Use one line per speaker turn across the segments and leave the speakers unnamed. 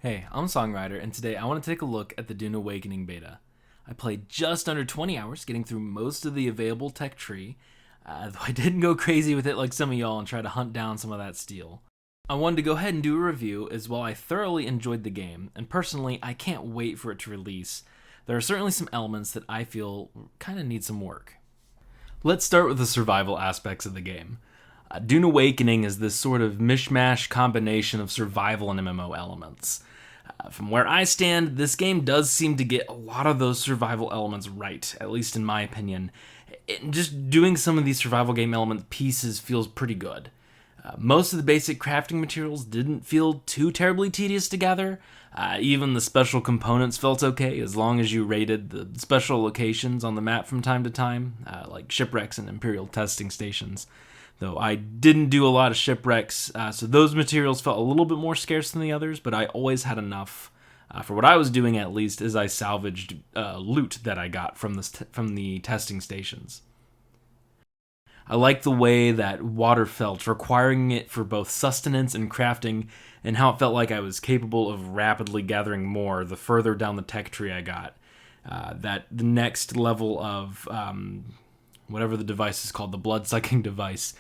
Hey, I'm SongRider, and today I want to take a look at the Dune Awakening Beta. I played just under 20 hours, getting through most of the available tech tree, though I didn't go crazy with it like some of y'all and try to hunt down some of that steel. I wanted to go ahead and do a review as well. I thoroughly enjoyed the game, and personally, I can't wait for it to release. There are certainly some elements that I feel kind of need some work. Let's start with the survival aspects of the game. Dune Awakening is this sort of mishmash combination of survival and MMO elements. From where I stand, this game does seem to get a lot of those survival elements right, at least in my opinion. Just doing some of these survival game element pieces feels pretty good. Most of the basic crafting materials didn't feel too terribly tedious to gather. Even the special components felt okay, as long as you raided the special locations on the map from time to time, like shipwrecks and Imperial testing stations. Though I didn't do a lot of shipwrecks, so those materials felt a little bit more scarce than the others, but I always had enough, for what I was doing at least, as I salvaged loot that I got from the testing stations. I liked the way that water felt, requiring it for both sustenance and crafting, and how it felt like I was capable of rapidly gathering more the further down the tech tree I got. That the next level of whatever the device is called, the blood-sucking device,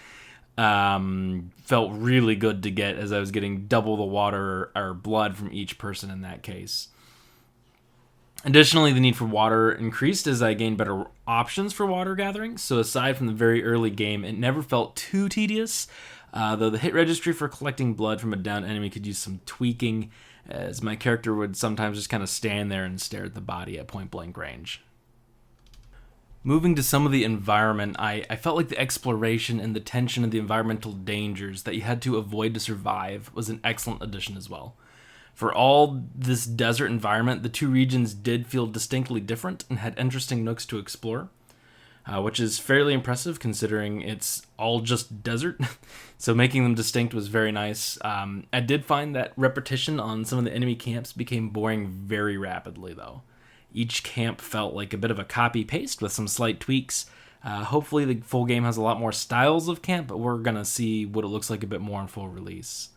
felt really good to get as I was getting double the water or blood from each person in that case. Additionally, the need for water increased as I gained better options for water gathering, so aside from the very early game, it never felt too tedious, though the hit registry for collecting blood from a downed enemy could use some tweaking, as my character would sometimes just kind of stand there and stare at the body at point-blank range. Moving to some of the environment, I felt like the exploration and the tension of the environmental dangers that you had to avoid to survive was an excellent addition as well. For all this desert environment, the two regions did feel distinctly different and had interesting nooks to explore, which is fairly impressive considering it's all just desert, so making them distinct was very nice. I did find that repetition on some of the enemy camps became boring very rapidly though. Each camp felt like a bit of a copy-paste with some slight tweaks. Hopefully the full game has a lot more styles of camp, but we're going to see what it looks like a bit more in full release.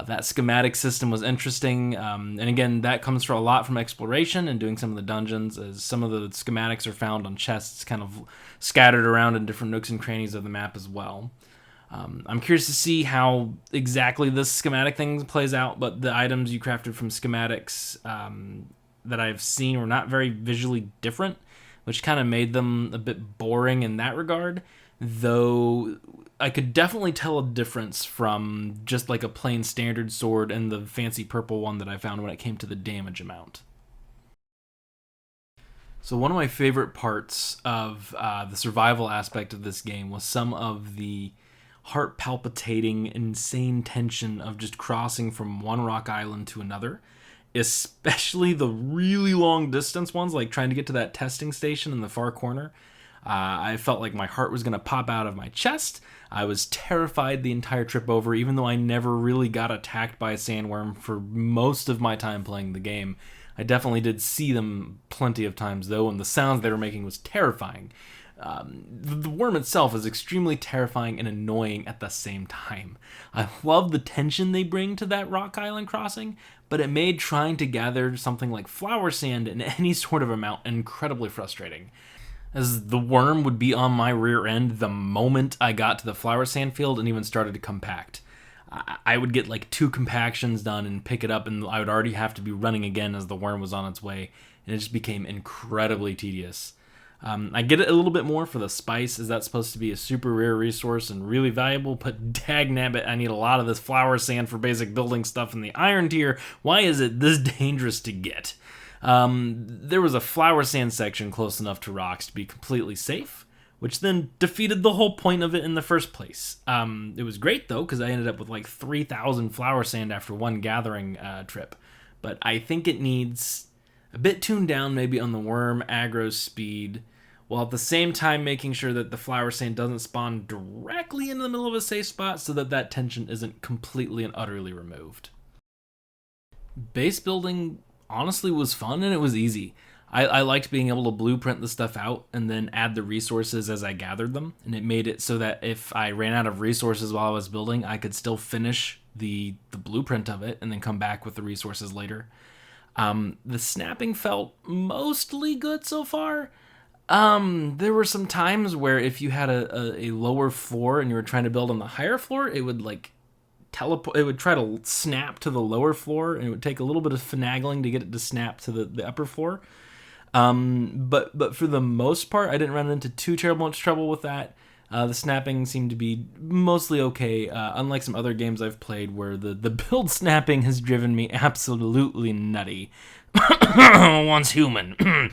That schematic system was interesting, and again, that comes from a lot from exploration and doing some of the dungeons, as some of the schematics are found on chests kind of scattered around in different nooks and crannies of the map as well. I'm curious to see how exactly this schematic thing plays out, but the items you crafted from schematics that I've seen were not very visually different, which kind of made them a bit boring in that regard, though I could definitely tell a difference from just like a plain standard sword and the fancy purple one that I found when it came to the damage amount. So one of my favorite parts of the survival aspect of this game was some of the heart-palpitating, insane tension of just crossing from one rock island to another, especially the really long distance ones, like trying to get to that testing station in the far corner. I felt like my heart was going to pop out of my chest. I was terrified the entire trip over, even though I never really got attacked by a sandworm for most of my time playing the game. I definitely did see them plenty of times, though, and the sounds they were making was terrifying. The worm itself is extremely terrifying and annoying at the same time. I love the tension they bring to that rock island crossing, but it made trying to gather something like flower sand in any sort of amount incredibly frustrating, as the worm would be on my rear end the moment I got to the flower sand field and even started to compact. I would get like 2 compactions done and pick it up, and I would already have to be running again as the worm was on its way, and it just became incredibly tedious. I get it a little bit more for the spice, as that's supposed to be a super rare resource and really valuable, but dagnabbit, I need a lot of this flower sand for basic building stuff in the iron tier. Why is it this dangerous to get? There was a flower sand section close enough to rocks to be completely safe, which then defeated the whole point of it in the first place. It was great, though, because I ended up with like 3,000 flower sand after one gathering trip, but I think it needs a bit tuned down maybe on the worm aggro speed, while at the same time making sure that the flower sand doesn't spawn directly in the middle of a safe spot so that that tension isn't completely and utterly removed. Base building honestly was fun and it was easy. I liked being able to blueprint the stuff out and then add the resources as I gathered them, and it made it so that if I ran out of resources while I was building, I could still finish the blueprint of it and then come back with the resources later. The snapping felt mostly good so far. There were some times where if you had a lower floor and you were trying to build on the higher floor, it would like teleport. It would try to snap to the lower floor, and it would take a little bit of finagling to get it to snap to the upper floor. But for the most part, I didn't run into too much trouble with that. The snapping seemed to be mostly okay, unlike some other games I've played where the build snapping has driven me absolutely nutty. Once human.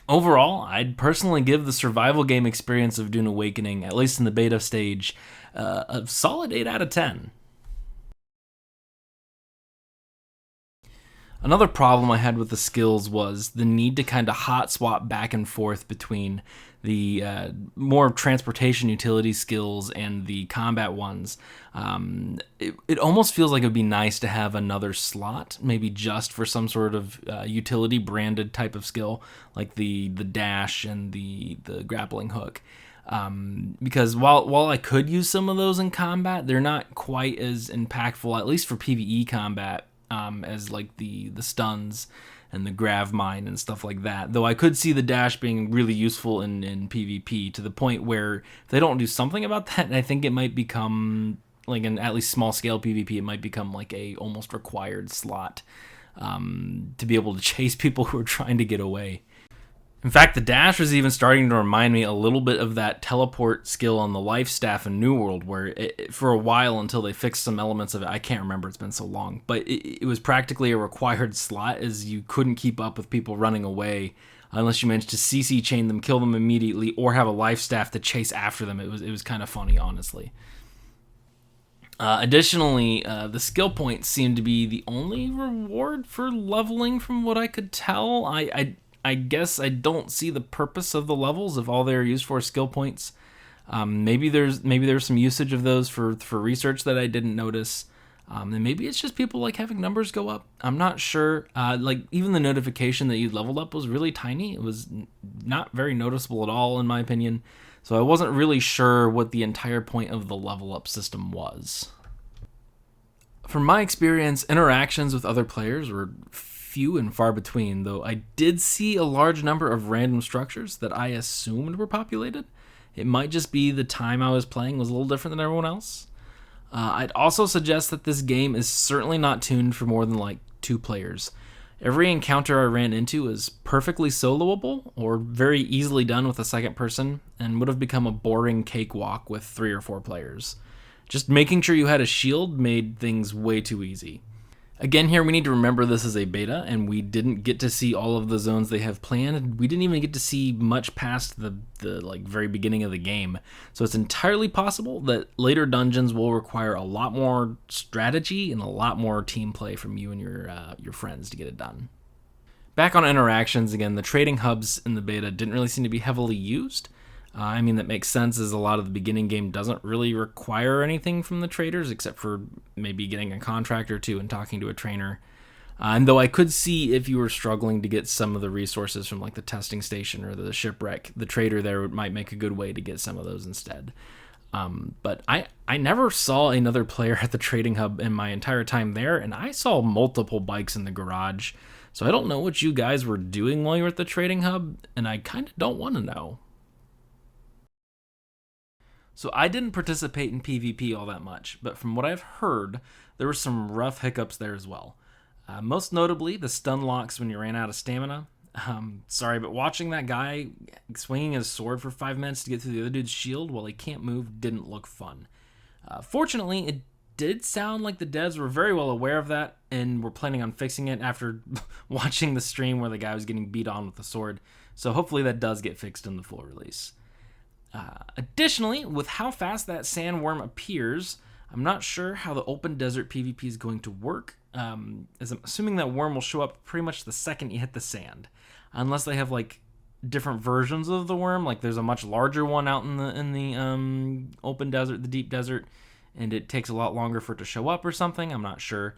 Overall, I'd personally give the survival game experience of Dune Awakening, at least in the beta stage, a solid 8 out of 10. Another problem I had with the skills was the need to kind of hot swap back and forth between the more transportation utility skills and the combat ones. It almost feels like it would be nice to have another slot, maybe just for some sort of utility branded type of skill, like the dash and the grappling hook. Because while I could use some of those in combat, they're not quite as impactful, at least for PvE combat, as like the stuns and the grav mine and stuff like that. Though I could see the dash being really useful in PvP to the point where if they don't do something about that, I think it might become, like in at least small scale PvP, it might become like a almost required slot to be able to chase people who are trying to get away. In fact, the dash was even starting to remind me a little bit of that teleport skill on the life staff in New World, where for a while until they fixed some elements of it, I can't remember, it's been so long, but it was practically a required slot, as you couldn't keep up with people running away unless you managed to CC chain them, kill them immediately, or have a life staff to chase after them. It was kind of funny, honestly. Additionally, the skill points seemed to be the only reward for leveling from what I could tell. I guess I don't see the purpose of the levels if all they're used for is skill points. Maybe there's some usage of those for research that I didn't notice. And maybe it's just people like having numbers go up. I'm not sure. Like even the notification that you leveled up was really tiny. It was not very noticeable at all, in my opinion. So I wasn't really sure what the entire point of the level up system was. From my experience, interactions with other players were few and far between, though I did see a large number of random structures that I assumed were populated. It might just be the time I was playing was a little different than everyone else. I'd also suggest that this game is certainly not tuned for more than like 2 players. Every encounter I ran into was perfectly soloable or very easily done with a second person, and would have become a boring cakewalk with 3 or 4 players. Just making sure you had a shield made things way too easy. Again, here we need to remember this is a beta, and we didn't get to see all of the zones they have planned. We didn't even get to see much past the like very beginning of the game. So it's entirely possible that later dungeons will require a lot more strategy and a lot more team play from you and your friends to get it done. Back on interactions again, the trading hubs in the beta didn't really seem to be heavily used. I mean, that makes sense, as a lot of the beginning game doesn't really require anything from the traders except for maybe getting a contract or two and talking to a trainer. And though I could see if you were struggling to get some of the resources from like the testing station or the shipwreck, the trader there might make a good way to get some of those instead. But I never saw another player at the trading hub in my entire time there, and I saw multiple bikes in the garage. So I don't know what you guys were doing while you were at the trading hub, and I kind of don't want to know. So I didn't participate in PvP all that much, but from what I've heard, there were some rough hiccups there as well. Most notably, the stun locks when you ran out of stamina. Sorry, but watching that guy swinging his sword for 5 minutes to get through the other dude's shield while he can't move didn't look fun. Fortunately, it did sound like the devs were very well aware of that and were planning on fixing it after watching the stream where the guy was getting beat on with the sword. So hopefully that does get fixed in the full release. Additionally, with how fast that sandworm appears, I'm not sure how the open desert PvP is going to work, as I'm assuming that worm will show up pretty much the second you hit the sand, unless they have like different versions of the worm. Like there's a much larger one out in the open desert, the deep desert, and it takes a lot longer for it to show up or something. I'm not sure,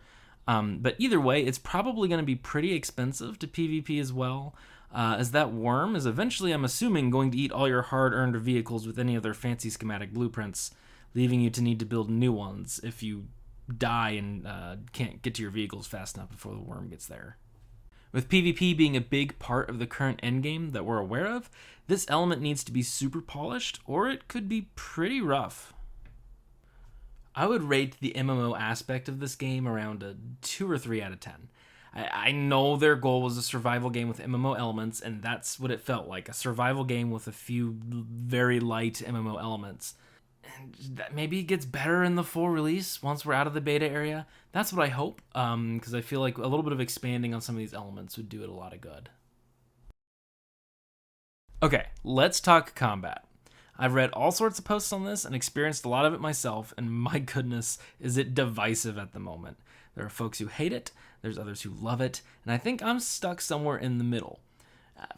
but either way, it's probably going to be pretty expensive to PvP as well. As that worm is eventually, I'm assuming, going to eat all your hard-earned vehicles with any of their fancy schematic blueprints, leaving you to need to build new ones if you die and can't get to your vehicles fast enough before the worm gets there. With PvP being a big part of the current endgame that we're aware of, this element needs to be super polished, or it could be pretty rough. I would rate the MMO aspect of this game around a 2 or 3 out of 10. I know their goal was a survival game with MMO elements, and that's what it felt like, a survival game with a few very light MMO elements. And that maybe it gets better in the full release once we're out of the beta area. That's what I hope, because I feel like a little bit of expanding on some of these elements would do it a lot of good. Okay, let's talk combat. I've read all sorts of posts on this and experienced a lot of it myself, and my goodness, is it divisive at the moment. There are folks who hate it, there's others who love it, and I think I'm stuck somewhere in the middle.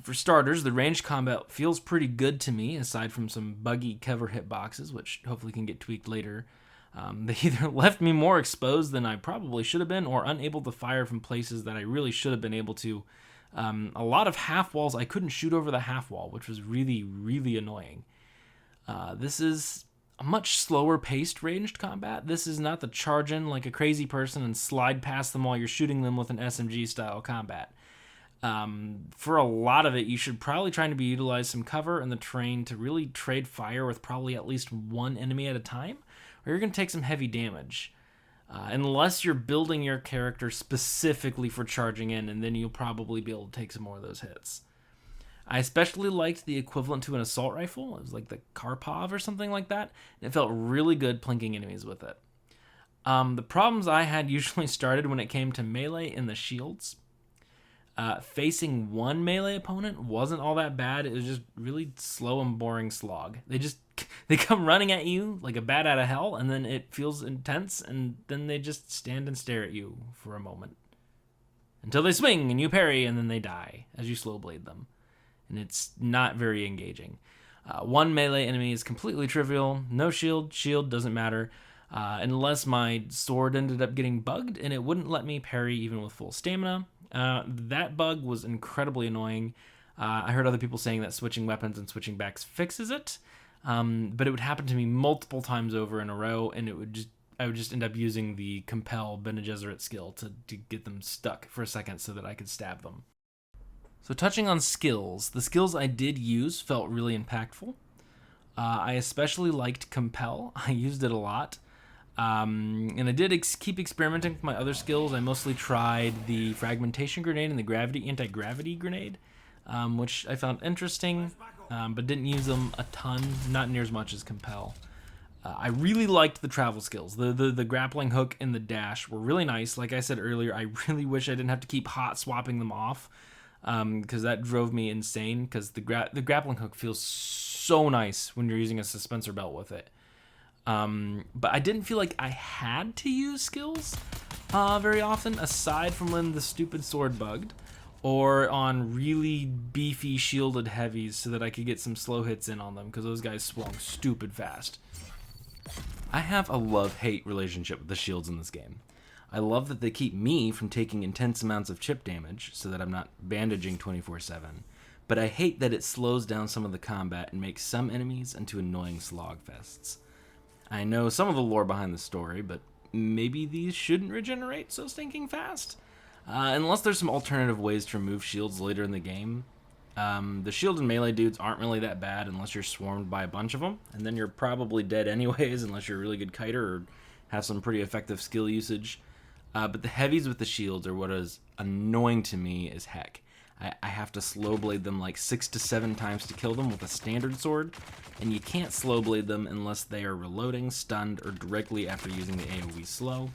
For starters, the ranged combat feels pretty good to me, aside from some buggy cover hitboxes, which hopefully can get tweaked later. They either left me more exposed than I probably should have been, or unable to fire from places that I really should have been able to. A lot of half walls, I couldn't shoot over the half wall, which was really, really annoying. This is a much slower paced ranged combat. This is not the charge in like a crazy person and slide past them while you're shooting them with an SMG style combat. For a lot of it, you should probably try to utilize some cover in the terrain to really trade fire with probably at least one enemy at a time, or you're going to take some heavy damage. Unless you're building your character specifically for charging in, and then you'll probably be able to take some more of those hits. I especially liked the equivalent to an assault rifle. It was like the Karpov or something like that. And it felt really good plinking enemies with it. The problems I had usually started when it came to melee and the shields. Facing one melee opponent wasn't all that bad. It was just really slow and boring slog. They come running at you like a bat out of hell, and then it feels intense, and then they just stand and stare at you for a moment. Until they swing and you parry, and then they die as you slow blade them. And it's not very engaging. One melee enemy is completely trivial. No shield doesn't matter. Unless my sword ended up getting bugged and it wouldn't let me parry even with full stamina. That bug was incredibly annoying. I heard other people saying that switching weapons and switching backs fixes it. But it would happen to me multiple times over in a row, and I would just end up using the compel Bene Gesserit skill to get them stuck for a second so that I could stab them. So touching on skills, the skills I did use felt really impactful. I especially liked Compel. I used it a lot. And I did keep experimenting with my other skills. I mostly tried the Fragmentation Grenade and the Anti-Gravity Grenade, which I found interesting, but didn't use them a ton, not near as much as Compel. I really liked the travel skills. The grappling hook and the dash were really nice. Like I said earlier, I really wish I didn't have to keep hot swapping them off, because that drove me insane, because the grappling hook feels so nice when you're using a suspensor belt with it. But I didn't feel like I had to use skills very often, aside from when the stupid sword bugged, or on really beefy shielded heavies so that I could get some slow hits in on them, because those guys swung stupid fast. I have a love-hate relationship with the shields in this game. I love that they keep me from taking intense amounts of chip damage so that I'm not bandaging 24/7, but I hate that it slows down some of the combat and makes some enemies into annoying slogfests. I know some of the lore behind the story, but maybe these shouldn't regenerate so stinking fast? Unless there's some alternative ways to remove shields later in the game. The shield and melee dudes aren't really that bad unless you're swarmed by a bunch of them, and then you're probably dead anyways unless you're a really good kiter or have some pretty effective skill usage. But the heavies with the shields are what is annoying to me as heck. I have to slow blade them like 6 to 7 times to kill them with a standard sword, and you can't slow blade them unless they are reloading, stunned, or directly after using the AoE slow,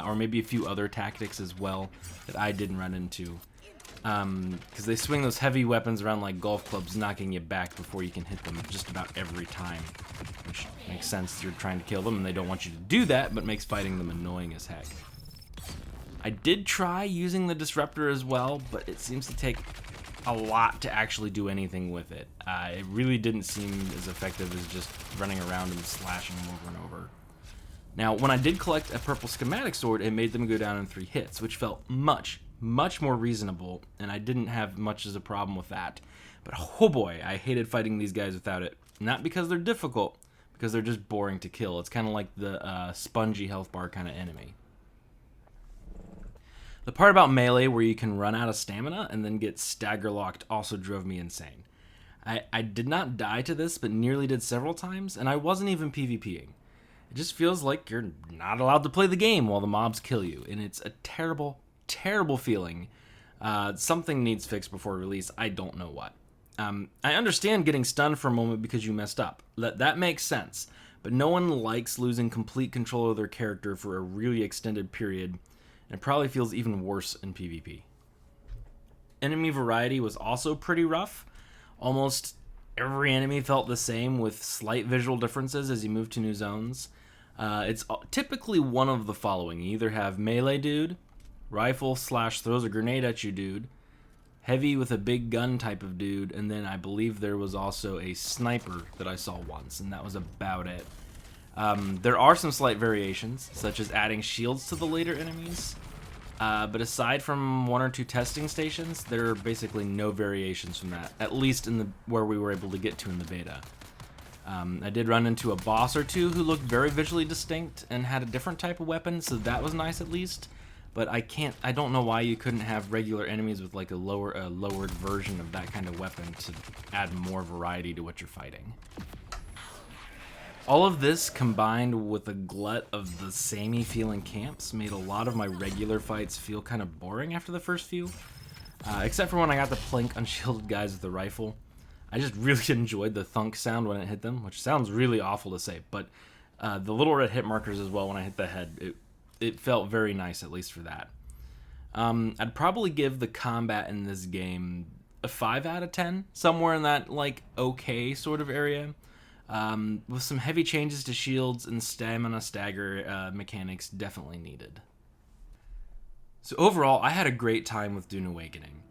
or maybe a few other tactics as well that I didn't run into. Because they swing those heavy weapons around like golf clubs, knocking you back before you can hit them just about every time, which makes sense. You're trying to kill them and they don't want you to do that, but makes fighting them annoying as heck. I did try using the disruptor as well, but it seems to take a lot to actually do anything with it. It really didn't seem as effective as just running around and slashing them over and over. Now, when I did collect a purple schematic sword, it made them go down in 3 hits, which felt much more reasonable, and I didn't have much as a problem with that. But oh boy, I hated fighting these guys without it. Not because they're difficult, because they're just boring to kill. It's kind of like the spongy health bar kind of enemy. The part about melee where you can run out of stamina and then get stagger locked also drove me insane. I did not die to this, but nearly did several times, and I wasn't even PvPing. It just feels like you're not allowed to play the game while the mobs kill you, and it's a terrible, terrible feeling. Something needs fixed before release. I don't know what. I understand getting stunned for a moment because you messed up. That makes sense, but no one likes losing complete control of their character for a really extended period, and it probably feels even worse in PvP. Enemy variety was also pretty rough. Almost every enemy felt the same, with slight visual differences as you move to new zones. It's typically one of the following. You either have melee dude, rifle / throws a grenade at you dude, heavy with a big gun type of dude, and then I believe there was also a sniper that I saw once, and that was about it. There are some slight variations, such as adding shields to the later enemies, but aside from 1 or 2 testing stations, there are basically no variations from that, at least in where we were able to get to in the beta. I did run into a boss or two who looked very visually distinct and had a different type of weapon, so that was nice at least. But I don't know why you couldn't have regular enemies with like a lowered version of that kind of weapon to add more variety to what you're fighting. All of this, combined with a glut of the samey feeling camps, made a lot of my regular fights feel kind of boring after the first few. Except for when I got to plink unshielded guys with the rifle. I just really enjoyed the thunk sound when it hit them, which sounds really awful to say, but the little red hit markers as well when I hit the head, it felt very nice, at least for that. I'd probably give the combat in this game a 5 out of 10, somewhere in that like okay sort of area. With some heavy changes to shields and stamina stagger mechanics definitely needed. So overall, I had a great time with Dune Awakening.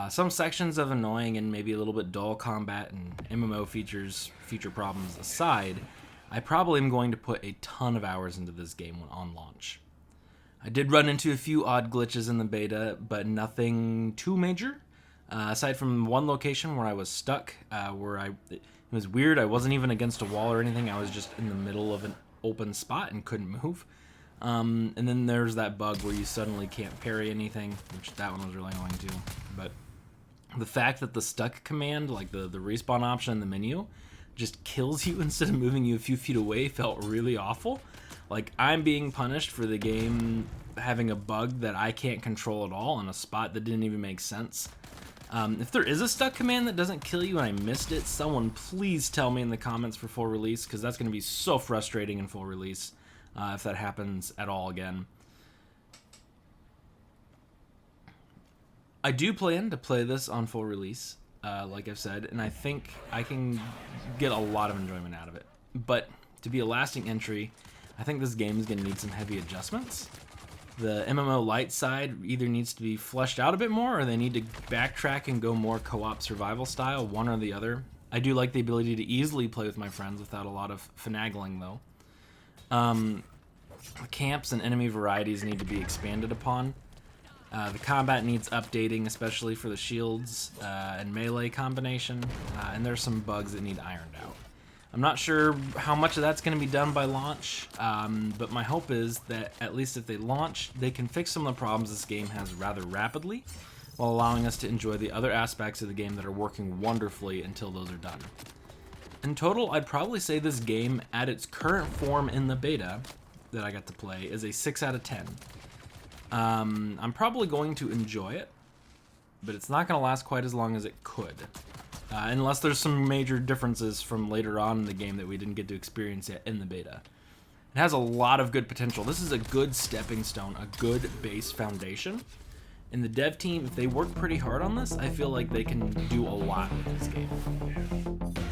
Some sections of annoying and maybe a little bit dull combat and MMO feature problems aside, I probably am going to put a ton of hours into this game on launch. I did run into a few odd glitches in the beta, but nothing too major. Aside from one location where I was stuck, it was weird. I wasn't even against a wall or anything. I was just in the middle of an open spot and couldn't move. And then there's that bug where you suddenly can't parry anything, which that one was really annoying too. But the fact that the stuck command, like the respawn option in the menu, just kills you instead of moving you a few feet away felt really awful. Like, I'm being punished for the game having a bug that I can't control at all on a spot that didn't even make sense. If there is a stuck command that doesn't kill you and I missed it, someone please tell me in the comments for full release, because that's going to be so frustrating in full release if that happens at all again. I do plan to play this on full release, like I've said, and I think I can get a lot of enjoyment out of it. But to be a lasting entry, I think this game is going to need some heavy adjustments. The MMO light side either needs to be fleshed out a bit more, or they need to backtrack and go more co-op survival style, one or the other. I do like the ability to easily play with my friends without a lot of finagling, though. The camps and enemy varieties need to be expanded upon. The combat needs updating, especially for the shields and melee combination, and there's some bugs that need ironed out. I'm not sure how much of that's going to be done by launch, but my hope is that at least if they launch, they can fix some of the problems this game has rather rapidly, while allowing us to enjoy the other aspects of the game that are working wonderfully until those are done. In total, I'd probably say this game, at its current form in the beta that I got to play, is a 6 out of 10. I'm probably going to enjoy it, but it's not going to last quite as long as it could. Unless there's some major differences from later on in the game that we didn't get to experience yet in the beta. It has a lot of good potential. This is a good stepping stone, a good base foundation. And the dev team, if they work pretty hard on this, I feel like they can do a lot with this game.